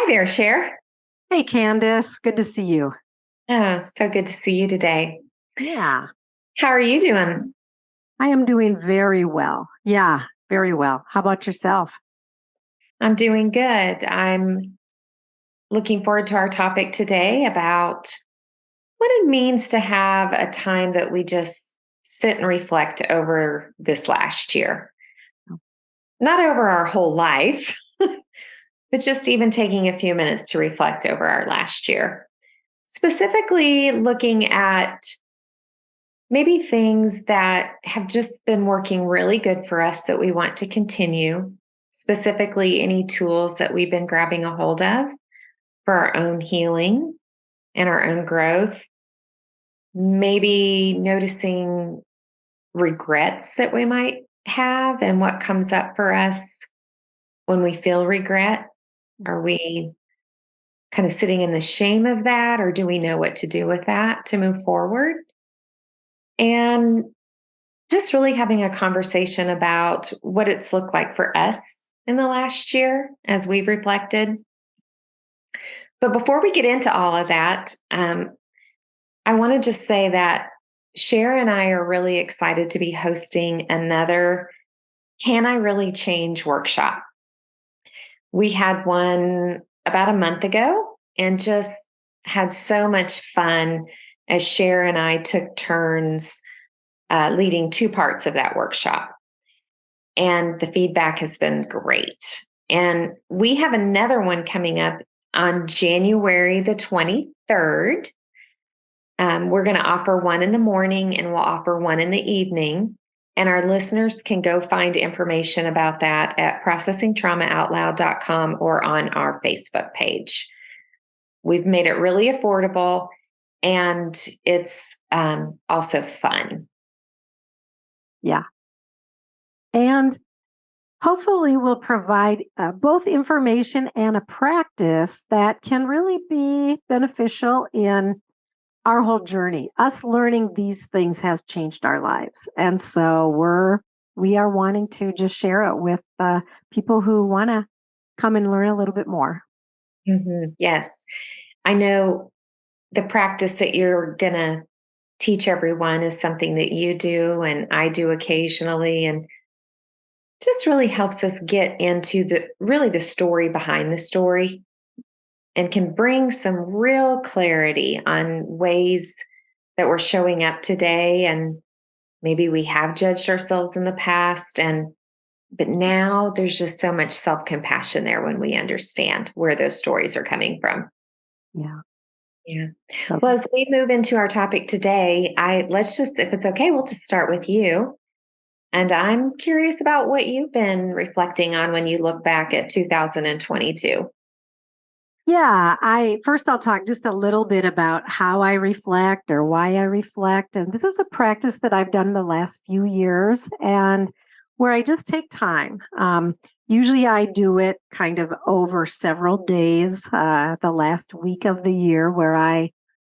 Hi there, Cher. Hey, Candace. Good to see you. Oh, so good to see you today. Yeah, How are you doing? I am doing very well. Yeah, very well. How about yourself? I'm doing good. I'm looking forward to our topic today about what it means to have a time that we just sit and reflect over this last year. Not over our whole life, but just even taking a few minutes to reflect over our last year. Specifically, looking at maybe things that have just been working really good for us that we want to continue, specifically any tools that we've been grabbing a hold of for our own healing and our own growth. Maybe noticing regrets that we might have and what comes up for us when we feel regret. Are we kind of sitting in the shame of that, or do we know what to do with that to move forward? And just really having a conversation about what it's looked like for us in the last year as we've reflected. But before we get into all of that, I want to just say that Cher and I are really excited to be hosting another Can I Really Change workshop. We had one about a month ago and just had so much fun as Cher and I took turns leading two parts of that workshop. And the feedback has been great. And we have another one coming up on January the 23rd. We're going to offer one in the morning and we'll offer one in the evening. And our listeners can go find information about that at processingtraumaoutloud.com or on our Facebook page. We've made it really affordable and it's also fun. Yeah. And hopefully, we'll provide both information and a practice that can really be beneficial in our whole journey. Us learning these things has changed our lives. And so we are wanting to just share it with people who want to come and learn a little bit more. Yes. I know the practice that you're going to teach everyone is something that you do and I do occasionally, and just really helps us get into the story behind the story and can bring some real clarity on ways that we're showing up today, and maybe we have judged ourselves in the past, and but now there's just so much self-compassion there when we understand where those stories are coming from. Yeah. Yeah. So Well, as we move into our topic today, let's just, if it's okay, we'll just start with you. And I'm curious about what you've been reflecting on when you look back at 2022. yeah, I'll talk just a little bit about how I reflect or why I reflect. And this is a practice that I've done the last few years and where I just take time. Usually I do it kind of over several days, the last week of the year, where I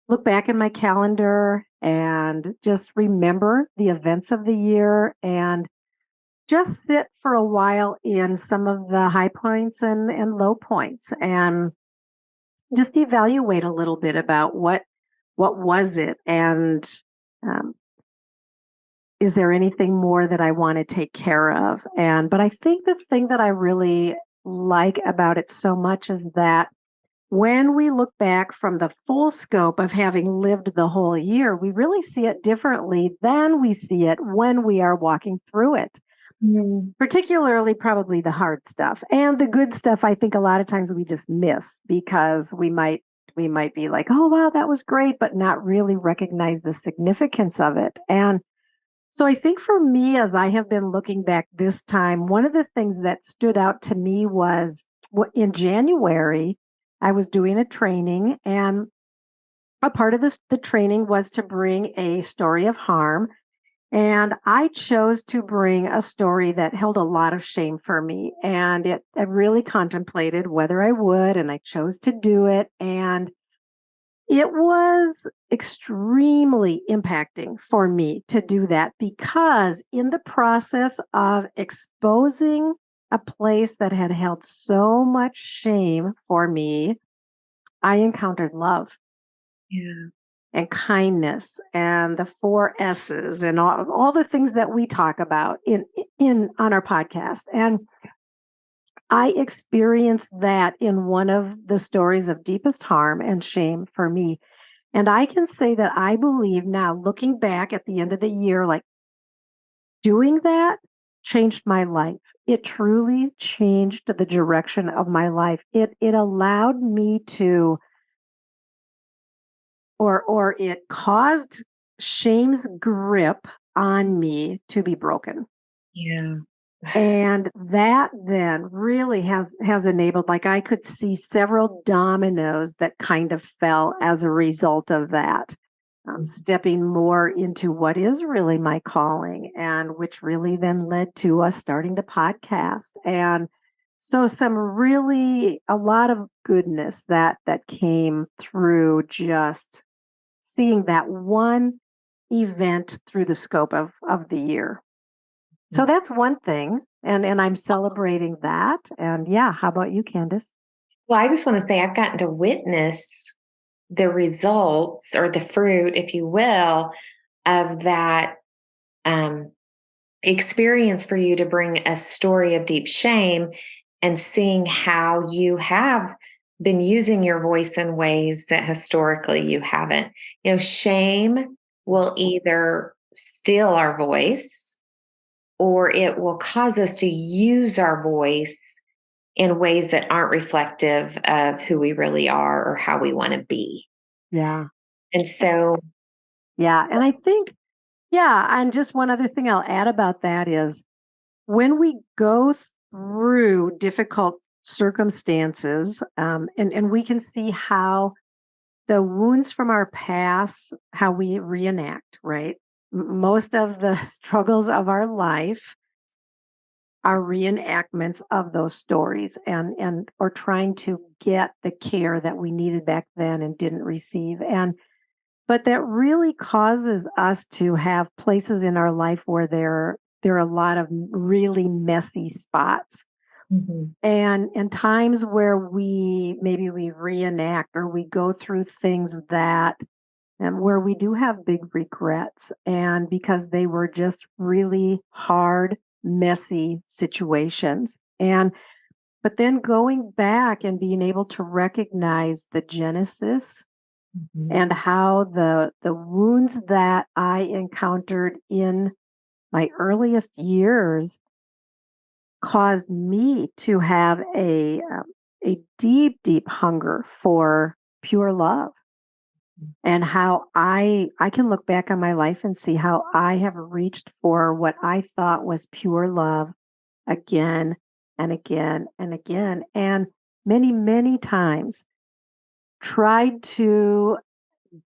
look back in my calendar and just remember the events of the year and just sit for a while in some of the high points and low points and just evaluate a little bit about what was it, and um, is there anything more that I want to take care of. And but I think the thing that I really like about it so much is that when we look back from the full scope of having lived the whole year, we really see it differently than we see it when we are walking through it. Mm. Particularly probably the hard stuff. And the good stuff I think a lot of times we just miss because we might be like, "Oh wow, that was great," but not really recognize the significance of it. And so I think for me, as I have been looking back this time, one of the things that stood out to me was in January, I was doing a training, and a part of the training was to bring a story of harm. And I chose to bring a story that held a lot of shame for me. And I really contemplated whether I would, and I chose to do it. And it was extremely impacting for me to do that because in the process of exposing a place that had held so much shame for me, I encountered love Yeah. and kindness and the four S's and all the things that we talk about in on our podcast. And I experienced that in one of the stories of deepest harm and shame for me. And I can say that I believe now, looking back at the end of the year, like doing that changed my life. It truly changed the direction of my life. It allowed me to, or it caused shame's grip on me to be broken. Yeah. And that then really has enabled, like I could see several dominoes that kind of fell as a result of that. Stepping more into what is really my calling, and which really then led to us starting the podcast. And so some really a lot of goodness that came through just seeing that one event through the scope of the year. So that's one thing, and I'm celebrating that. And yeah, how about you, Candace? Well, I just want to say I've gotten to witness the results or the fruit, if you will, of that um, experience for you to bring a story of deep shame and seeing how you have been using your voice in ways that historically you haven't. Shame will either steal our voice or it will cause us to use our voice in ways that aren't reflective of who we really are or how we want to be. Yeah. And so, Yeah. And I think, yeah, and just one other thing I'll add about that is when we go through difficult circumstances, and we can see how the wounds from our past, how we reenact, right? Most of the struggles of our life are reenactments of those stories and or trying to get the care that we needed back then and didn't receive. And but that really causes us to have places in our life where there are a lot of really messy spots mhm, and times where we reenact or we go through things that and where we do have big regrets and because they were just really hard messy situations. And but then going back and being able to recognize the genesis mhm, and how the wounds that I encountered in my earliest years caused me to have a deep, deep hunger for pure love, and how I can look back on my life and see how I have reached for what I thought was pure love again and again and again, and many, many times tried to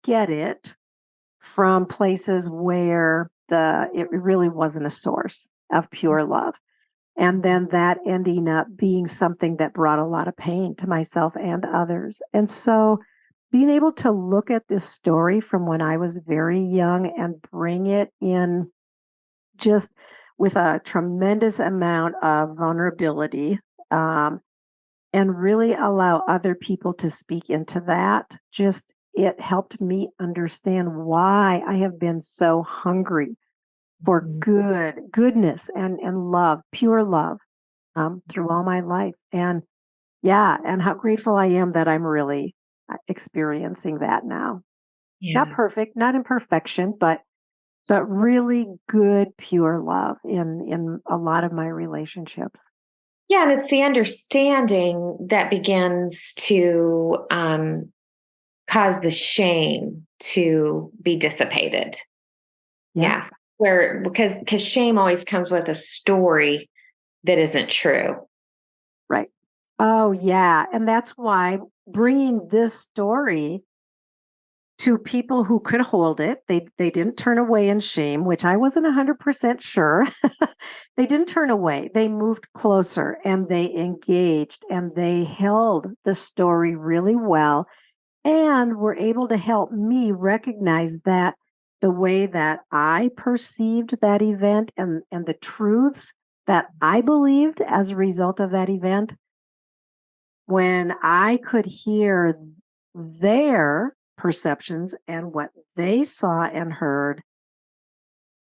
get it from places where the it really wasn't a source of pure love. And then that ending up being something that brought a lot of pain to myself and others. And so being able to look at this story from when I was very young and bring it in just with a tremendous amount of vulnerability, um, and really allow other people to speak into that, just it helped me understand why I have been so hungry for mhm. goodness and love, pure love, through all my life. And yeah, and how grateful I am that I'm really experiencing that now. Not Yeah. perfect, not in perfection, but really good, pure love in a lot of my relationships. Yeah. And it's the understanding that begins to cause the shame to be dissipated. Yeah, Yeah. Where, because shame always comes with a story that isn't true. right. Oh yeah, and that's why bringing this story to people who could hold it. They didn't turn away in shame, which I wasn't 100% sure. They didn't turn away. They moved closer and they engaged and they held the story really well and were able to help me recognize that the way that I perceived that event and the truths that I believed as a result of that event, when I could hear their perceptions and what they saw and heard,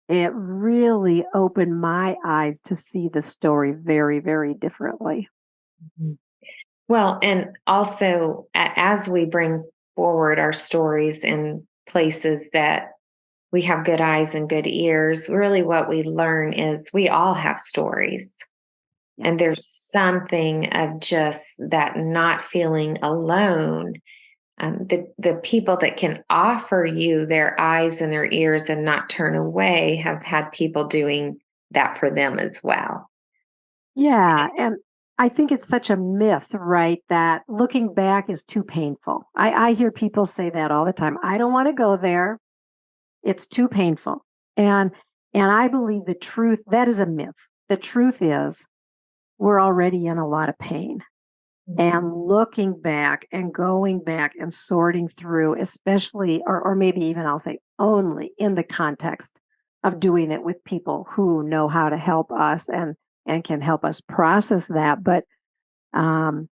it really opened my eyes to see the story very, very differently. Mhm. Well, and also as we bring forward our stories in places that we have good eyes and good ears, really what we learn is we all have stories. Yeah. And there's something of just that not feeling alone. The people that can offer you their eyes and their ears and not turn away have had people doing that for them as well. Yeah. And I think it's such a myth, right? That looking back is too painful. I hear people say that all the time. I don't want to go there. It's too painful. And and I believe the truth, that is a myth. The truth is we're already in a lot of pain. And looking back and going back and sorting through, especially, or maybe even I'll say only in the context of doing it with people who know how to help us and can help us process that. But um,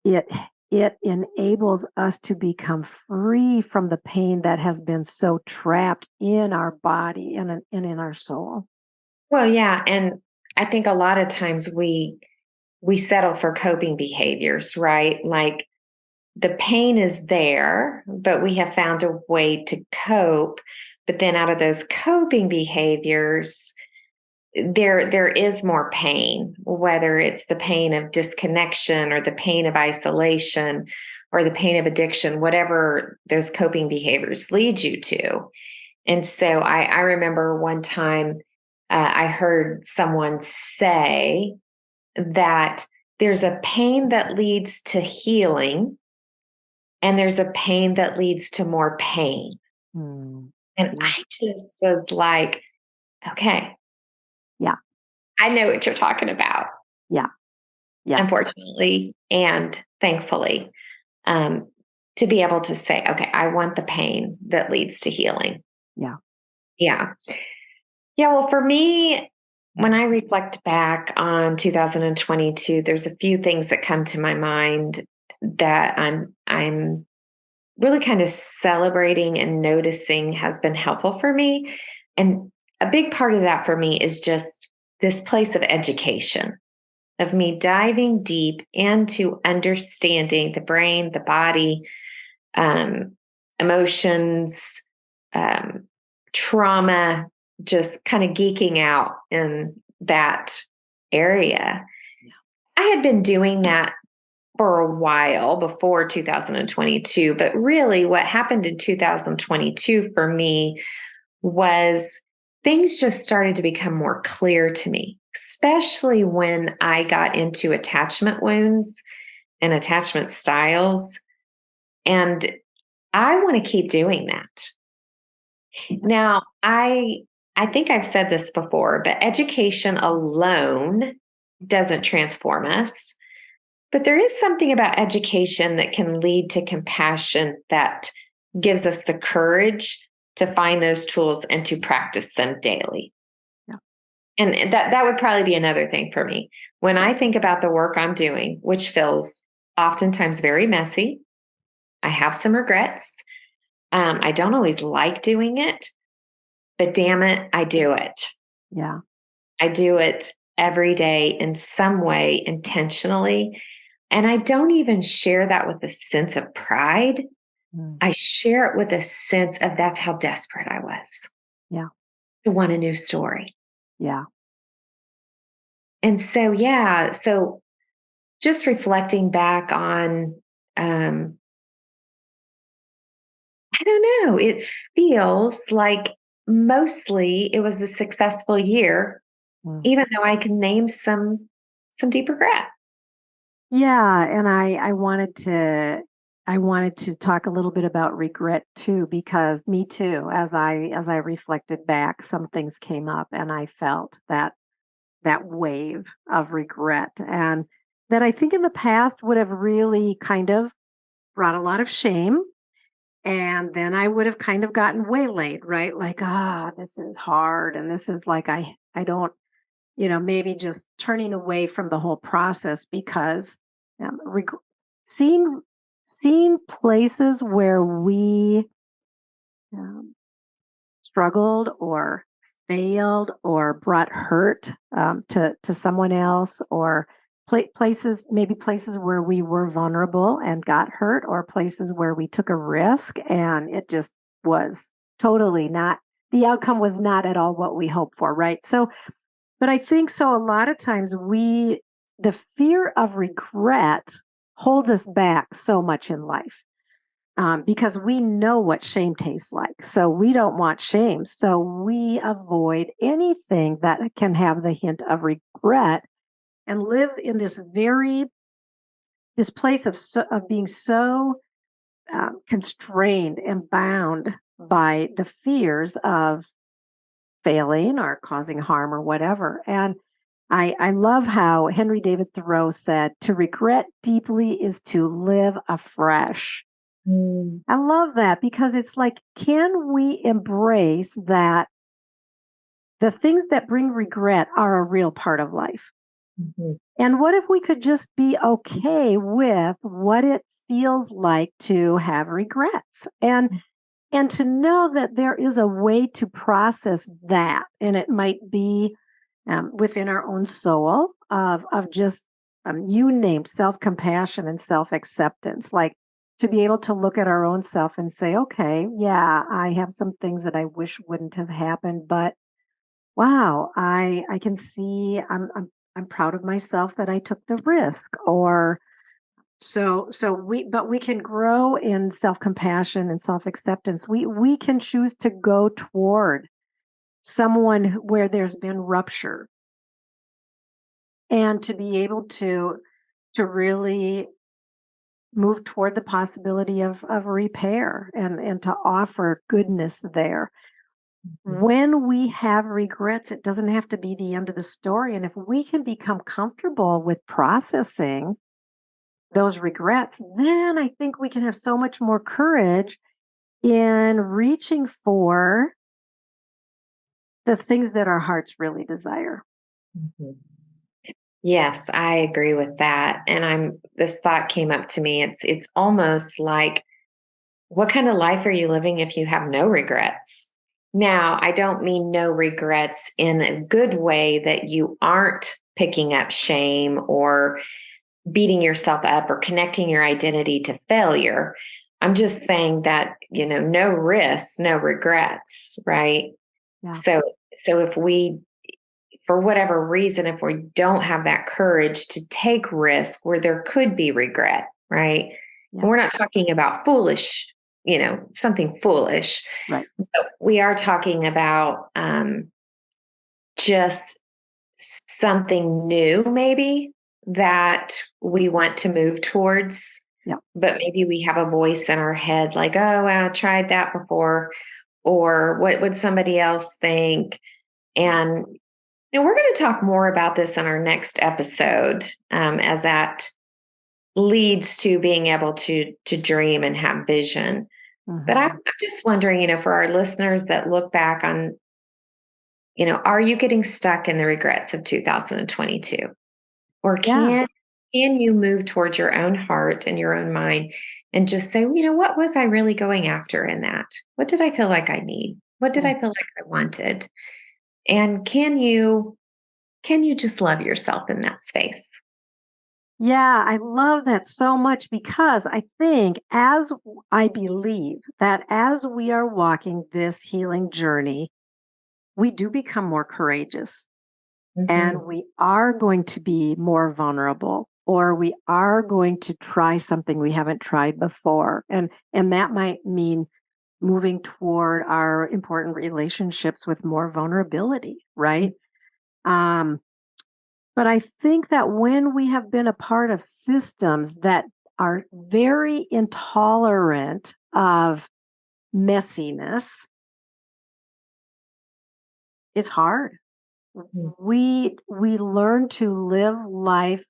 it it enables us to become free from the pain that has been so trapped in our body and in our soul. Well, yeah, and I think a lot of times we settle for coping behaviors, right? Like the pain is there, but we have found a way to cope. But then out of those coping behaviors, there is more pain, whether it's the pain of disconnection or the pain of isolation or the pain of addiction, whatever those coping behaviors lead you to. And so I remember one time I heard someone say that there's a pain that leads to healing and there's a pain that leads to more pain. Hmm. And Yeah. I just was like, okay, Yeah. I know what you're talking about, Yeah. Yeah. unfortunately and thankfully, um, to be able to say, okay, I want the pain that leads to healing. Yeah. Yeah. Yeah. Well, for me, when I reflect back on 2022, there's a few things that come to my mind that I'm really kind of celebrating and noticing has been helpful for me. And a big part of that for me is just this place of education, of me diving deep into understanding the brain, the body, um, emotions, um, trauma, just kind of geeking out in that area. Yeah. I had been doing that for a while before 2022, but really what happened in 2022 for me was things just started to become more clear to me, especially when I got into attachment wounds and attachment styles. And I want to keep doing that. Now, I think I've said this before, but education alone doesn't transform us. But there is something about education that can lead to compassion that gives us the courage to find those tools and to practice them daily. Yeah. And that would probably be another thing for me. When I think about the work I'm doing, which feels oftentimes very messy, I have some regrets. I don't always like doing it, but damn it, I do it. Yeah. I do it every day in some way intentionally. And I don't even share that with a sense of pride. Mm. I share it with a sense of that's how desperate I was Yeah. to want a new story. Yeah. And so, yeah, so just reflecting back on, I don't know, it feels like mostly it was a successful year, Mm. even though I can name some deep regret. Yeah, and I wanted to talk a little bit about regret too, because me too, as I reflected back, some things came up and I felt that wave of regret, and that I think in the past would have really kind of brought a lot of shame. And then I would have kind of gotten waylaid, right? Like, ah, this is hard. And this is like, I don't, maybe just turning away from the whole process because seeing seeing places where we um, struggled or failed or brought hurt to someone else, or places, maybe places where we were vulnerable and got hurt, or places where we took a risk and it just was totally not, the outcome was not at all what we hoped for, right? So, but I think so a lot of times the fear of regret holds us back so much in life, because we know what shame tastes like. So we don't want shame. So we avoid anything that can have the hint of regret and live in this place of being so constrained and bound by the fears of failing or causing harm or whatever. And I love how Henry David Thoreau said, to regret deeply is to live afresh. Mm. I love that because it's like, can we embrace that the things that bring regret are a real part of life? Mhm. And what if we could just be okay with what it feels like to have regrets and to know that there is a way to process that, and it might be within our own soul of just you named self-compassion and self-acceptance, like to be able to look at our own self and say, okay, yeah, I have some things that I wish wouldn't have happened, but wow, I can see I'm proud of myself that I took the risk. Or but we can grow in self-compassion and self-acceptance. We can choose to go toward someone where there's been rupture, and to be able to really move toward the possibility of repair and to offer goodness there. When we have regrets, it doesn't have to be the end of the story. And if we can become comfortable with processing those regrets, then I think we can have so much more courage in reaching for the things that our hearts really desire. Mhm. Yes, I agree with that. And this thought came up to me. It's almost like, what kind of life are you living if you have no regrets? Now, I don't mean no regrets in a good way, that you aren't picking up shame or beating yourself up or connecting your identity to failure. I'm just saying that, no risks, no regrets, right? Yeah. So if we, for whatever reason, if we don't have that courage to take risk where there could be regret, right? Yeah. And we're not talking about foolish, something foolish, Right. but we are talking about just something new, maybe, that we want to move towards. Yeah. But maybe we have a voice in our head like, oh, well, I tried that before, or what would somebody else think? And we're going to talk more about this in our next episode, as that leads to being able to dream and have vision. But I'm just wondering, for our listeners that look back on, are you getting stuck in the regrets of 2022? Or Yeah. can you move towards your own heart and your own mind and just say, what was I really going after in that? What did I feel like I need? What did Yeah. I feel like I wanted? And can you just love yourself in that space? Yeah, I love that so much because I believe that as we are walking this healing journey, we do become more courageous, and Mhm. we are going to be more vulnerable, or we are going to try something we haven't tried before. And that might mean moving toward our important relationships with more vulnerability, right? Um, But I think that when we have been a part of systems that are very intolerant of messiness, it's hard. Mhm. We learn to live life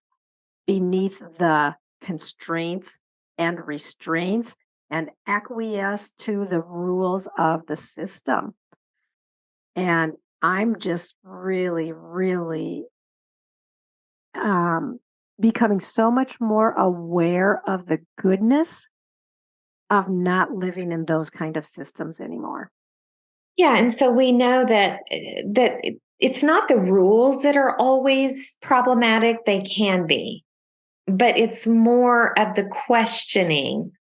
beneath the constraints and restraints and acquiesce to the rules of the system. And I'm just really, really um, becoming so much more aware of the goodness of not living in those kind of systems anymore. Yeah, and so we know that it's not the rules that are always problematic, they can be, but it's more of the questioning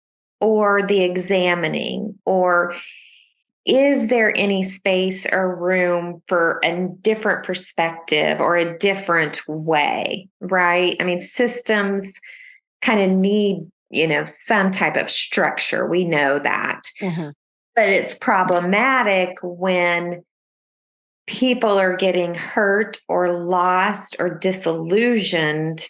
or the examining, or is there any space or room for a different perspective or a different way, right? I mean, systems kind of need, some type of structure. We know that. Mhm. But it's problematic when people are getting hurt or lost or disillusioned,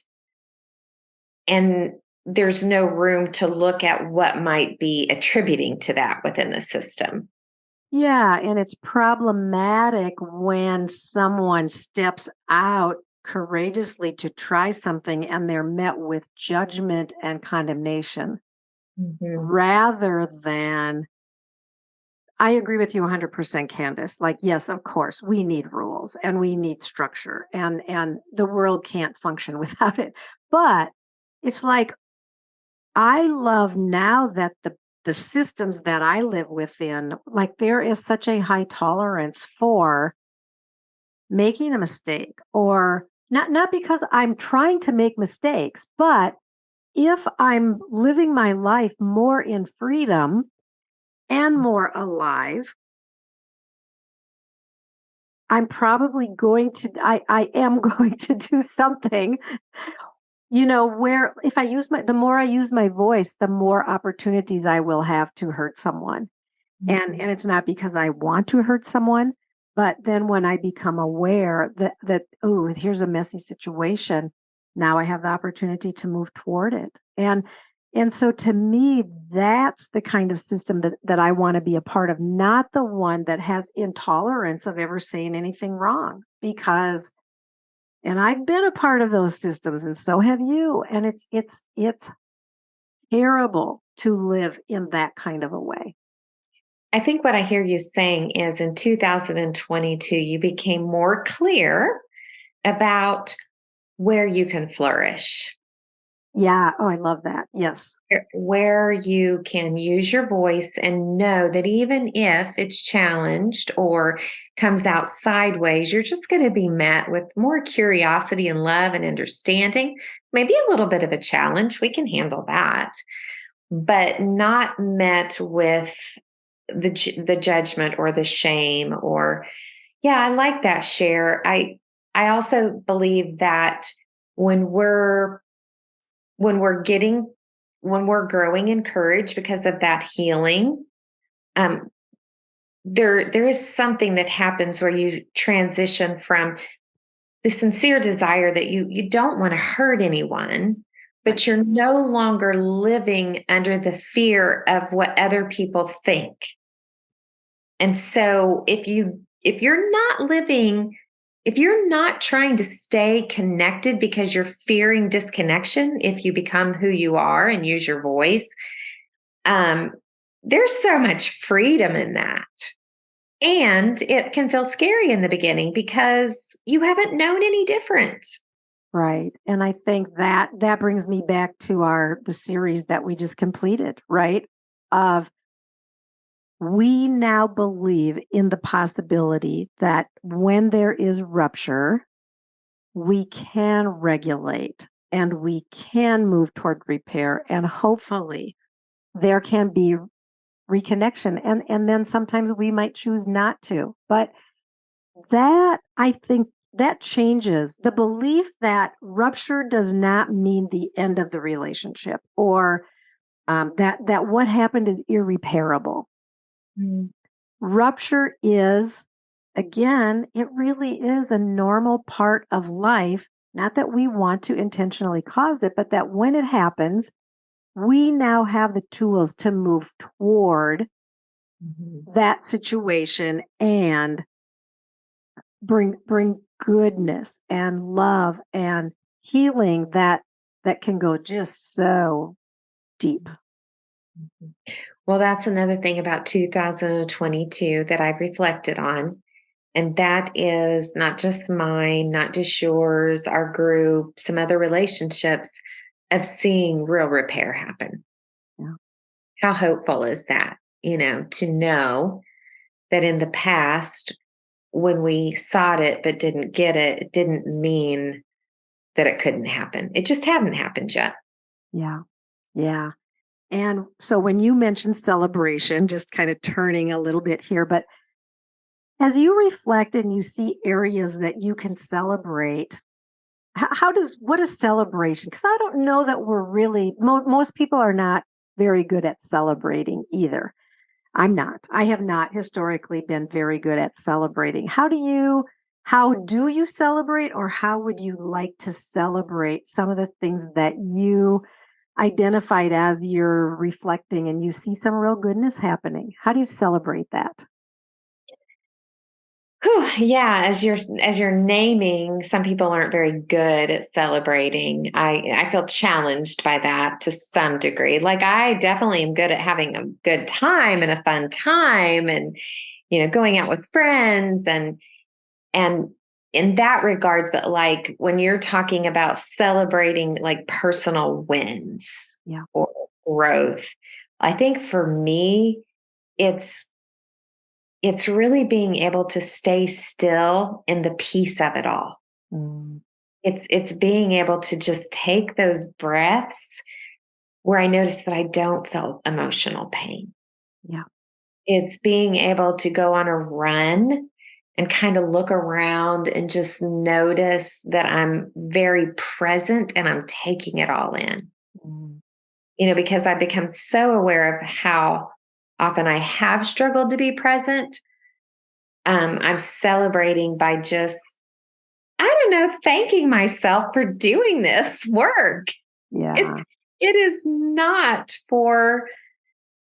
and there's no room to look at what might be attributing to that within the system. Yeah, and it's problematic when someone steps out courageously to try something and they're met with judgment and condemnation Mhm. rather than I agree with you 100%, Candace. Like, yes, of course, we need rules and we need structure and the world can't function without it. But it's like I love now that the systems that I live within, like there is such a high tolerance for making a mistake or not because I'm trying to make mistakes, but if I'm living my life more in freedom and more alive, I'm probably going to I am going to do something, where if I use my the more I use my voice, the more opportunities I will have to hurt someone. And Mhm. it's not because I want to hurt someone, but then when I become aware that oh, here's a messy situation, now I have the opportunity to move toward it. And so to me, that's the kind of system that I want to be a part of, not the one that has intolerance of ever saying anything wrong. Because and I've been a part of those systems and so have you. And it's terrible to live in that kind of a way. I think what I hear you saying is in 2022, you became more clear about where you can flourish, Yeah. Oh, I love that. Yes. where you can use your voice and know that even if it's challenged or comes out sideways, you're just going to be met with more curiosity and love and understanding. Maybe a little bit of a challenge. We can handle that, but not met with the judgment or the shame. Or yeah, I like that, share. I also believe that when we're when we're getting when we're growing in courage because of that healing, um, there is something that happens where you transition from the sincere desire that you don't want to hurt anyone, Right. but you're no longer living under the fear of what other people think. And so if you're not trying to stay connected because you're fearing disconnection, if you become who you are and use your voice, um, there's so much freedom in that. And it can feel scary in the beginning because you haven't known any different. Right. And I think that brings me back to our the series that we just completed, right? Of we now believe in the possibility that when there is rupture, we can regulate and we can move toward repair and hopefully there can be reconnection and then sometimes we might choose not to. But that I think that changes the belief that rupture does not mean the end of the relationship or that what happened is irreparable. Mm. Rupture is, again, it really is a normal part of life. Not that we want to intentionally cause it, but that when it happens, we now have the tools to move toward Mhm. that situation and bring goodness and love and healing that can go just so deep. Well, that's another thing about 2022 that I've reflected on. And that is not just mine, not just yours, our group, some other relationships of seeing real repair happen. Yeah. How hopeful is that, to know that in the past, when we sought it but didn't get it, it didn't mean that it couldn't happen. It just hadn't happened yet. Yeah. Yeah. And so when you mentioned celebration, just kind of turning a little bit here, but as you reflect and you see areas that you can celebrate, what is celebration? Because I don't know that we're really, most people are not very good at celebrating either. I'm not. I have not historically been very good at celebrating. How do you celebrate, or how would you like to celebrate some of the things that you identified as you're reflecting and you see some real goodness happening? How do you celebrate that? Whew, yeah, as you're naming, some people aren't very good at celebrating. I feel challenged by that to some degree. Like I definitely am good at having a good time and a fun time, and going out with friends and in that regards. But like when you're talking about celebrating like personal wins Yeah. or growth, I think for me it's it's really being able to stay still in the peace of it all. Mm, It's being able to just take those breaths where I notice that I don't feel emotional pain. yeah. It's being able to go on a run and kind of look around and just notice that I'm very present and I'm taking it all in. Mm, Because I've become so aware of how often I have struggled to be present. I'm celebrating by just, I don't know, thanking myself for doing this work. It, yeah. it is not for,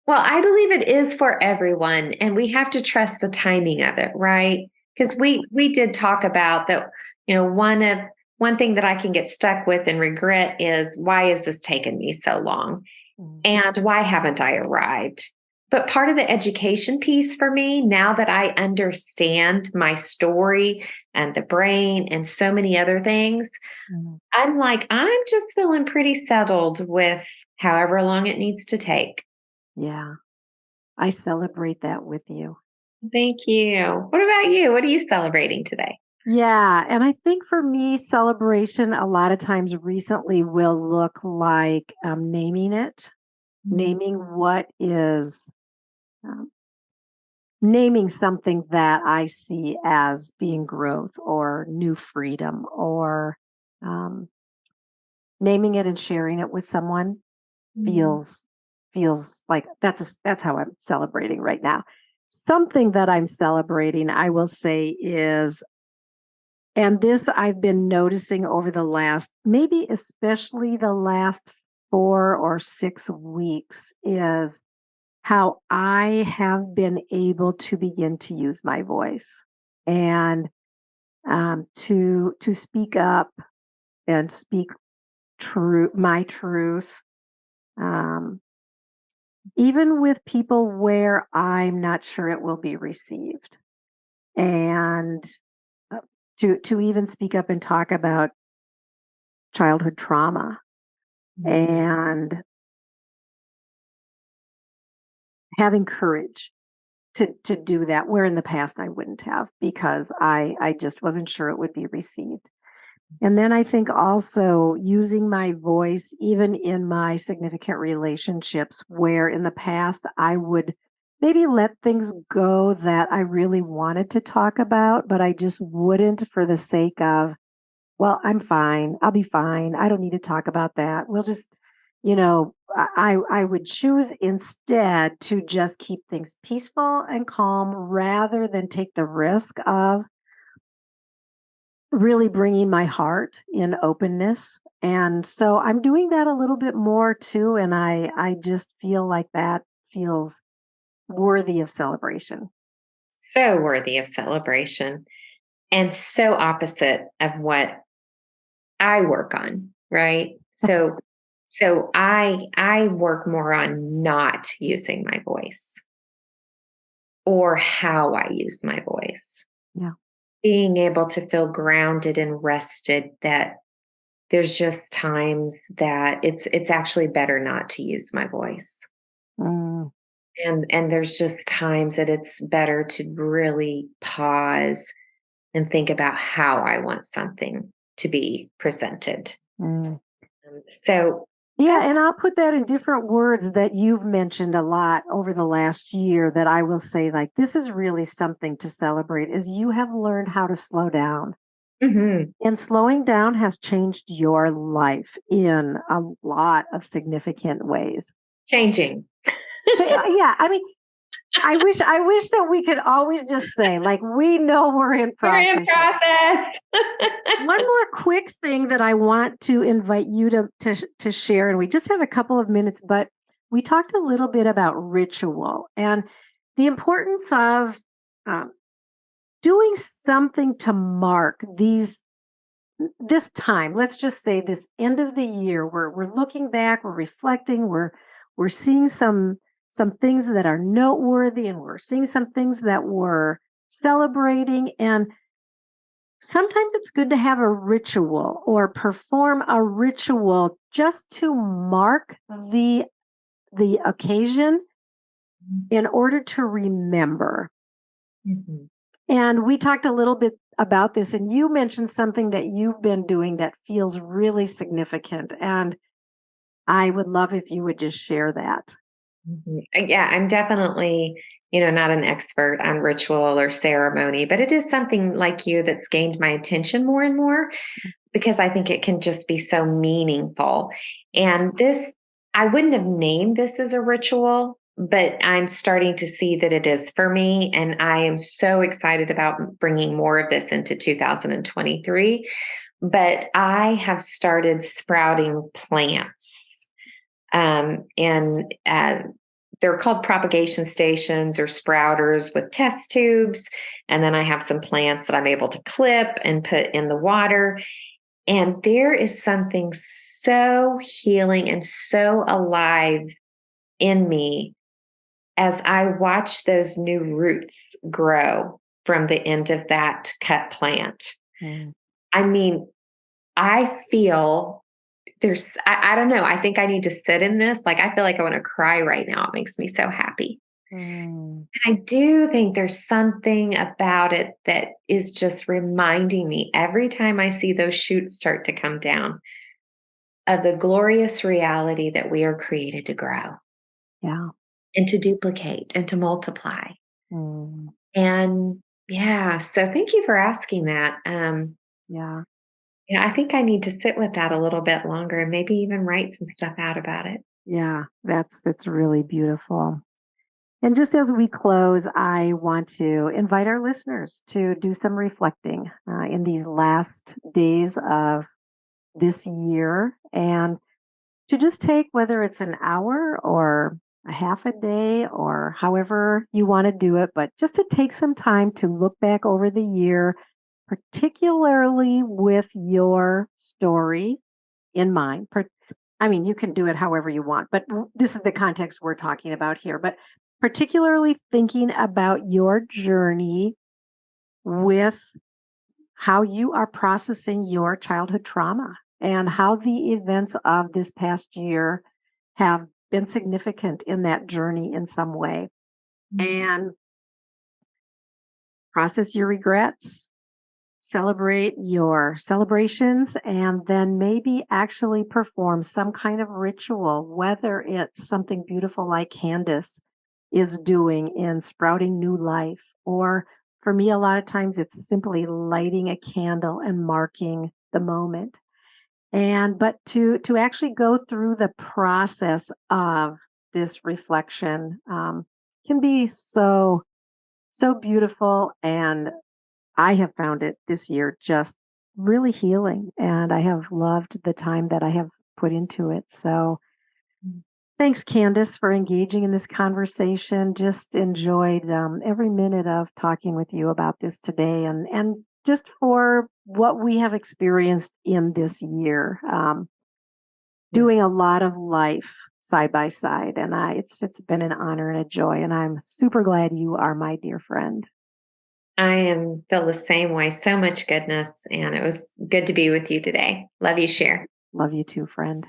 well, I believe it is for everyone, and we have to trust the timing of it, right? Because we did talk about that, one thing that I can get stuck with and regret is, why is this taking me so long? Mm, And why haven't I arrived? But part of the education piece for me, now that I understand my story and the brain and so many other things, mm, I'm like, I'm just feeling pretty settled with however long it needs to take. yeah. I celebrate that with you. Thank you. What about you? What are you celebrating today? Yeah. And I think for me, celebration a lot of times recently will look like naming it, naming what is, um, naming something that I see as being growth or new freedom, or um, naming it and sharing it with someone Mhm. feels like that's how I'm celebrating right now. Something that I'm celebrating, I will say, is, and this I've been noticing over the last, maybe especially the last 4 or 6 weeks, is how I have been able to begin to use my voice and to speak up and speak my truth, um, even with people where I'm not sure it will be received, and uh, to even speak up and talk about childhood trauma and having courage to do that, where in the past I wouldn't have, because I just wasn't sure it would be received. And then I think also using my voice even in my significant relationships, where in the past I would maybe let things go that I really wanted to talk about, but I just wouldn't, for the sake of, well, I'm fine. I'll be fine. I don't need to talk about that. We'll just, I would choose instead to just keep things peaceful and calm rather than take the risk of really bringing my heart in openness. And so I'm doing that a little bit more too, and I just feel like that feels worthy of celebration. So worthy of celebration and so opposite of what I work on, right? So I work more on not using my voice or how I use my voice. Yeah. being able to feel grounded and rested, that there's just times that it's actually better not to use my voice. Mm, And there's just times that it's better to really pause and think about how I want something to be presented. mm. So Yeah, that's and I'll put that in different words that you've mentioned a lot over the last year that I will say, like, this is really something to celebrate, is you have learned how to slow down. mhm, And slowing down has changed your life in a lot of significant ways. changing. Yeah, I mean, I wish that we could always just say, like, we know we're in We're in process here. process. One more quick thing that I want to invite you to share, and we just have a couple of minutes, but we talked a little bit about ritual and the importance of um, doing something to mark this time. Let's just say this end of the year. We're looking back, we're reflecting, we're seeing some things that are noteworthy, and we're seeing some things that we're celebrating. And sometimes it's good to have a ritual or perform a ritual just to mark the occasion in order to remember. Mhm. And we talked a little bit about this, and you mentioned something that you've been doing that feels really significant. And I would love if you would just share that. Mhm. Yeah, I'm definitely, not an expert on ritual or ceremony, but it is something like you that's gained my attention more and more because I think it can just be so meaningful. And this, I wouldn't have named this as a ritual, but I'm starting to see that it is for me. And I am so excited about bringing more of this into 2023. But I have started sprouting plants. And they're called propagation stations or sprouters with test tubes. And then I have some plants that I'm able to clip and put in the water. And there is something so healing and so alive in me as I watch those new roots grow from the end of that cut plant. Mm, I mean, I feel I don't know. I think I need to sit in this. Like, I feel like I want to cry right now. It makes me so happy. mm, And I do think there's something about it that is just reminding me every time I see those shoots start to come down of the glorious reality that we are created to grow yeah. and to duplicate and to multiply. Mm, And yeah, so thank you for asking that. yeah. I think I need to sit with that a little bit longer and maybe even write some stuff out about it. Yeah. That's really beautiful. And just as we close, I want to invite our listeners to do some reflecting in these last days of this year, and to just take, whether it's an hour or a half a day or however you want to do it, but just to take some time to look back over the year, particularly with your story in mind. I mean, you can do it however you want, but this is the context we're talking about here. But particularly thinking about your journey with how you are processing your childhood trauma and how the events of this past year have been significant in that journey in some way. And process your regrets, celebrate your celebrations, and then maybe actually perform some kind of ritual, whether it's something beautiful like Candace is doing in sprouting new life, or for me, a lot of times it's simply lighting a candle and marking the moment. And but to actually go through the process of this reflection can be so beautiful, and I have found it this year just really healing, and I have loved the time that I have put into it. So thanks, Candace, for engaging in this conversation. Just enjoyed every minute of talking with you about this today, and just for what we have experienced in this year, Yeah. doing a lot of life side by side, and it's been an honor and a joy, and I'm super glad you are my dear friend. feel the same way. So much goodness. And it was good to be with you today. Love you, Cher. Love you too, friend.